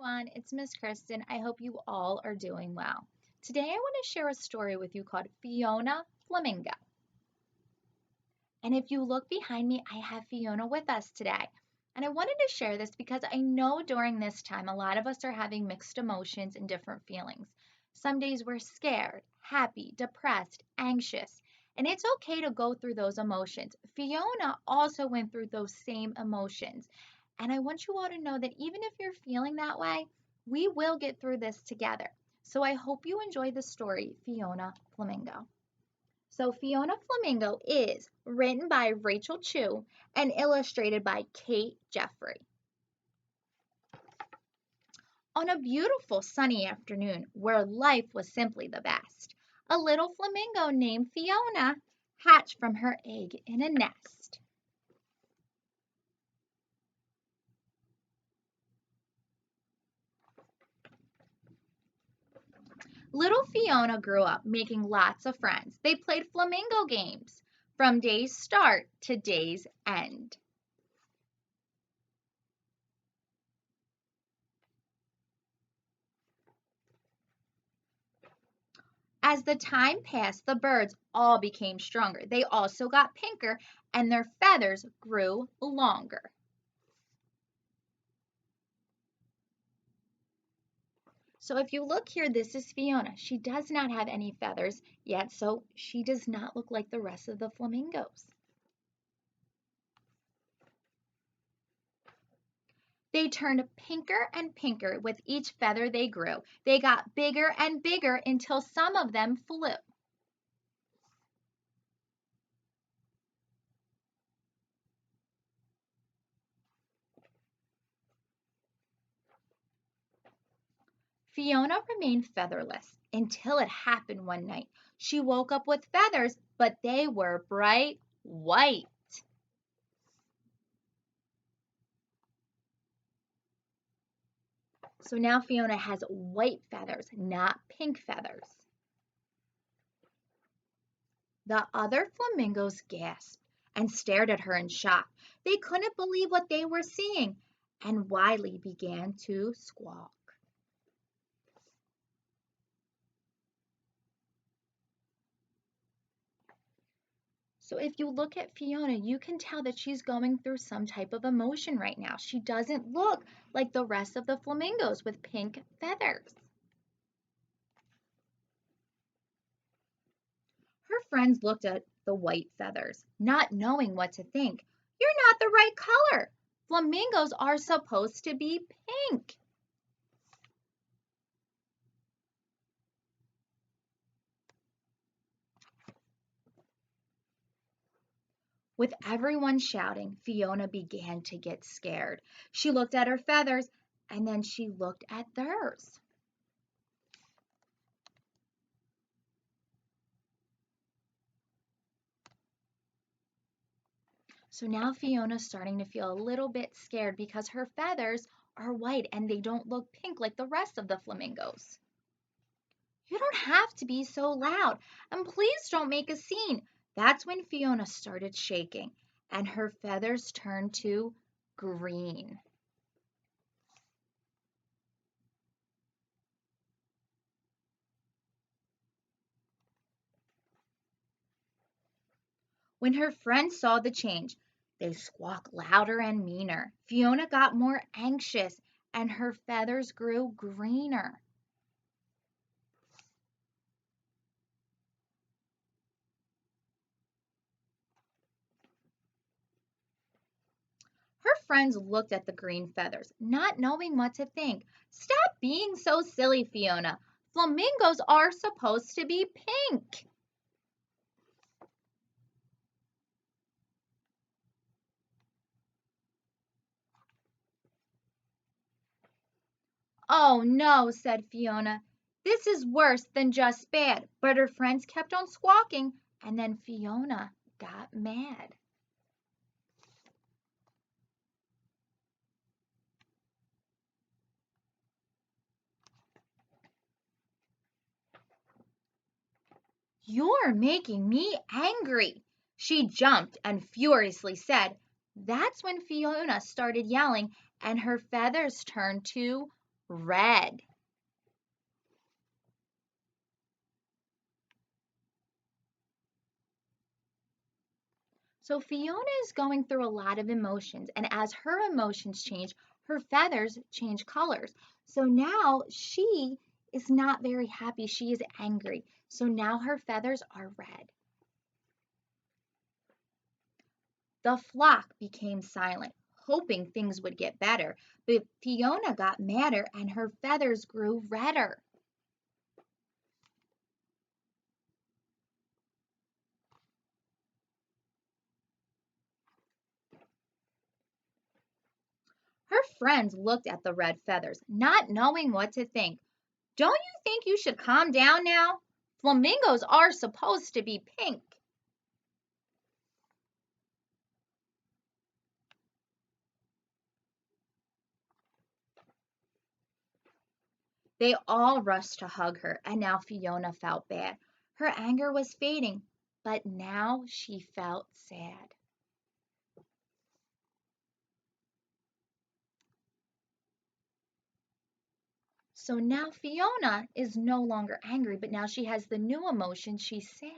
everyone, it's Miss Kriston. I hope you all are doing well. Today I want to share a story with you called Fiona Flamingo. And if you look behind me, I have Fiona with us today. And I wanted to share this because I know during this time a lot of us are having mixed emotions and different feelings. Some days we're scared, happy, depressed, anxious, and it's okay to go through those emotions. Fiona also went through those same emotions. And I want you all to know that even if you're feeling that way, we will get through this together. So I hope you enjoy the story, Fiona Flamingo. So Fiona Flamingo is written by Rachel Chu and illustrated by Kate Jeffrey. On a beautiful sunny afternoon where life was simply the best, a little flamingo named Fiona hatched from her egg in a nest. Little Fiona grew up making lots of friends. They played flamingo games from day's start to day's end. As the time passed, the birds all became stronger. They also got pinker and their feathers grew longer. So if you look here, this is Fiona. She does not have any feathers yet, so she does not look like the rest of the flamingos. They turned pinker and pinker with each feather they grew. They got bigger and bigger until some of them flew. Fiona remained featherless until it happened one night. She woke up with feathers, but they were bright white. So now Fiona has white feathers, not pink feathers. The other flamingos gasped and stared at her in shock. They couldn't believe what they were seeing, and Wiley began to squawk. So if you look at Fiona, you can tell that she's going through some type of emotion right now. She doesn't look like the rest of the flamingos with pink feathers. Her friends looked at the white feathers, not knowing what to think. You're not the right color. Flamingos are supposed to be pink. With everyone shouting, Fiona began to get scared. She looked at her feathers and then she looked at theirs. So now Fiona's starting to feel a little bit scared because her feathers are white and they don't look pink like the rest of the flamingos. You don't have to be so loud, and please don't make a scene. That's when Fiona started shaking and her feathers turned to green. When her friends saw the change, they squawked louder and meaner. Fiona got more anxious and her feathers grew greener. Her friends looked at the green feathers, not knowing what to think. Stop being so silly, Fiona. Flamingos are supposed to be pink. Oh no, said Fiona. This is worse than just bad. But her friends kept on squawking, and then Fiona got mad. You're making me angry. She jumped and furiously said. That's when Fiona started yelling and her feathers turned to red. So Fiona is going through a lot of emotions, and as her emotions change, her feathers change colors. So now she is not very happy. She is angry. So now her feathers are red. The flock became silent, hoping things would get better, but Fiona got madder and her feathers grew redder. Her friends looked at the red feathers, not knowing what to think. Don't you think you should calm down now? Flamingos are supposed to be pink. They all rushed to hug her, and now Fiona felt bad. Her anger was fading, but now she felt sad. So now Fiona is no longer angry, but now she has the new emotion. She's sad.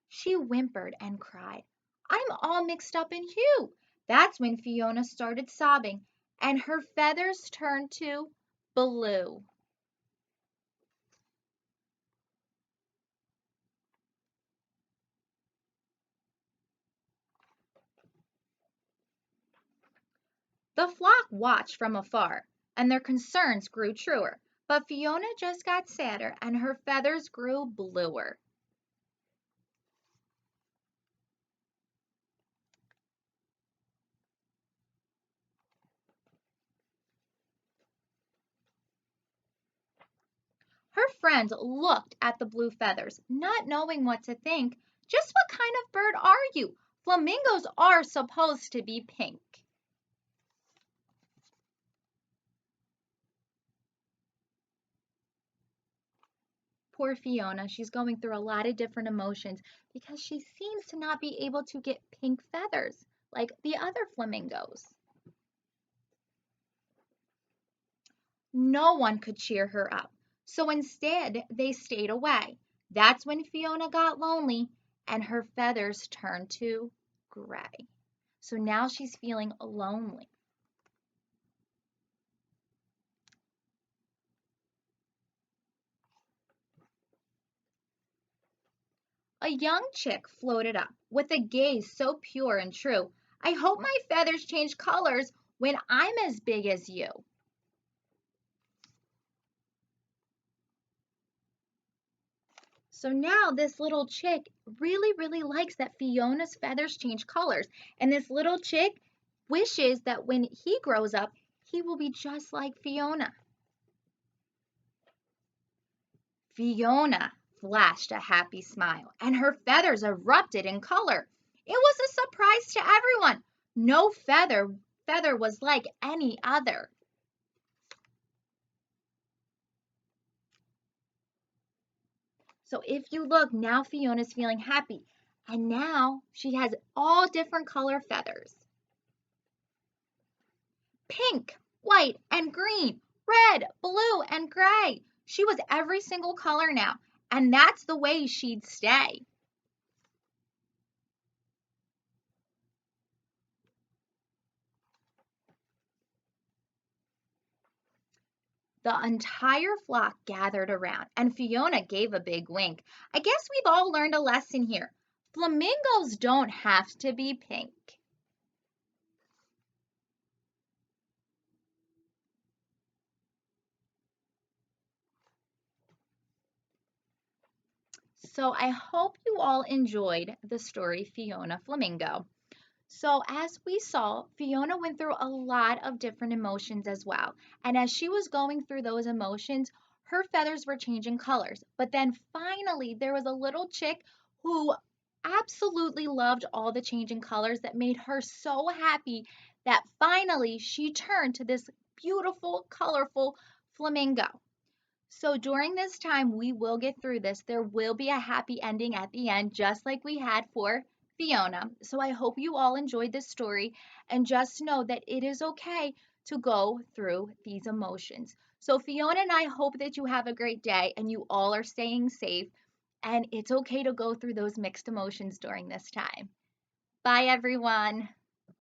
She whimpered and cried, I'm all mixed up in hue. That's when Fiona started sobbing, and her feathers turned to blue. The flock watched from afar, and their concerns grew truer. But Fiona just got sadder, and her feathers grew bluer. Her friends looked at the blue feathers, not knowing what to think. Just what kind of bird are you? Flamingos are supposed to be pink. Poor Fiona, she's going through a lot of different emotions because she seems to not be able to get pink feathers like the other flamingos. No one could cheer her up, so instead they stayed away. That's when Fiona got lonely and her feathers turned to gray. So now she's feeling lonely. A young chick floated up with a gaze so pure and true. I hope my feathers change colors when I'm as big as you. So now this little chick really, really likes that Fiona's feathers change colors. And this little chick wishes that when he grows up, he will be just like Fiona. Fiona flashed a happy smile, and her feathers erupted in color. It was a surprise to everyone. No feather was like any other. So if you look, now Fiona's feeling happy. And now she has all different color feathers. Pink, white, and green, red, blue, and gray. She was every single color now. And that's the way she'd stay. The entire flock gathered around, and Fiona gave a big wink. I guess we've all learned a lesson here. Flamingos don't have to be pink. So I hope you all enjoyed the story Fiona Flamingo. So, as we saw, Fiona went through a lot of different emotions as well. And as she was going through those emotions, her feathers were changing colors. But then finally, there was a little chick who absolutely loved all the changing colors that made her so happy that finally she turned to this beautiful, colorful flamingo. So during this time, we will get through this. There will be a happy ending at the end, just like we had for Fiona. So I hope you all enjoyed this story and just know that it is okay to go through these emotions. So, Fiona and I hope that you have a great day and you all are staying safe. And it's okay to go through those mixed emotions during this time. Bye, everyone.